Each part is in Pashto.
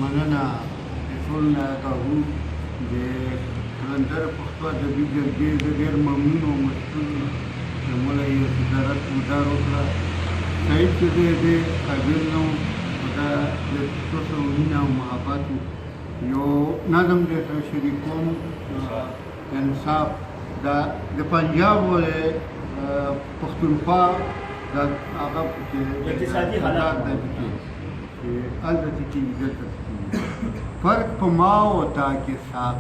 مننه د ټول نه کوو د کلندر پښتو ادبي جرګې زه ډېر ممنون او مسؤل یم مولا یې وزارت مدار وکړه صحیح چې دی د قابل نه و دا د پښتو سره مینه او محبت یو نظم درته شریک کوم انصاف دا د پنجاب ولې پښتونخوا دا هغه پکې اقتصادي حالات دی پکې چې هلته کېږي دلته فرق په ما او تا کې صاف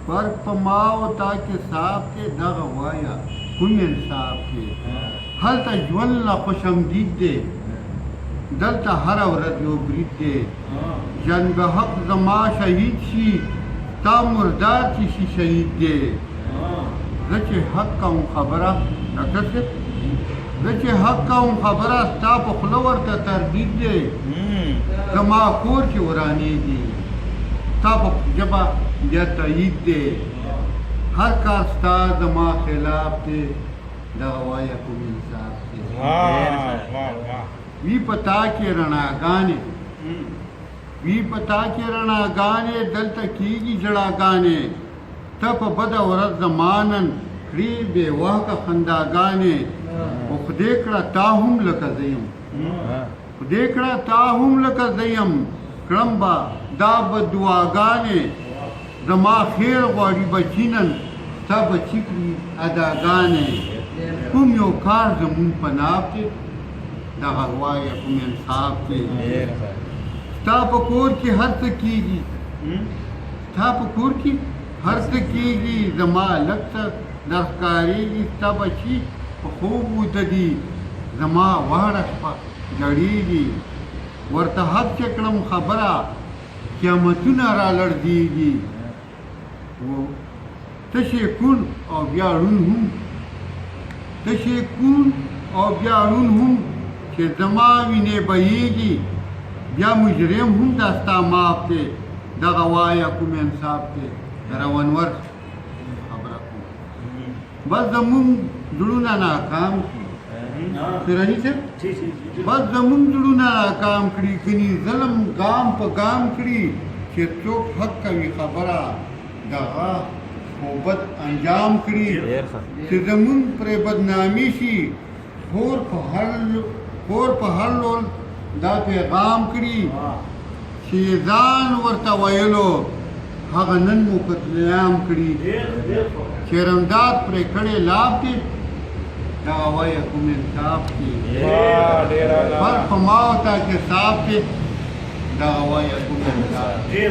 فرق په ما او تا کې صاف کې دغه وایه کوم انصاف کې هلته ژوند لا خوشامدید دی دلته هره ورځ یو برید دی جنګ حق زما شهید شي تا مردار چې شي شهید دی زه چې حق کوم خبره ډاکټر صاحب زه چې حق کوم خبره ستا په خوله ورته تردید دی زما کور کې ورانېږي ستا په ژبه بیا تایید دی هر کار ستا زما خلاف دی دغه وایه کوم انصاف دی وی پتا کې رڼاګانې وی پتا کې رڼاګانې دلته کېږي ژړاګانې ته په بده ورځ زمانن کړي بې واکه خنداګانې خو خدای کړه تا هم لکه زه یم خدای کړه تا هم لکه زه یم کړم به دا به دعاګانې زما خیر غواړي بچي نن ستا بچي کړي اداګانې کوم یو کار زمونږ په ناف کې دغه وایه کوم انصاف کې ستا په کور کې هر څه کېږي ستا په کور کې هر څه کېږي زما لږ څه درښکارېږي ستا بچي په خوب وده دي زما واړه شپه ژړېږي ورته حق چې کړم خبره قیامتونه را لړزېږي تشې کون او بیا ړون هم تشې کون او بیا ړون هم چې زما وینې بهېږي بیا مجرم هم دا ستا معاف دی دغه وایه کوم انصاف دی د روانور خبره کوم بس زمونږ زړونه ناکام کړي سرحي صاحب بس زمونږ زړونه ناکام کړي ګنې ظلم ګام په ګام کړي چې څوک حق کوي خبره دغه بد انجام کړي چې زمونږ پرې بدنامي شي خور په هر لول دا پیغام کړي چې ځان ورته ویلو هغه نن مو قتلعام کړي چې رمداد پرې کړی لاب دی دغه وایه کوم انصاف دی فرق په ما او تا کې صاف دی دغه وایه کوم انصاف دی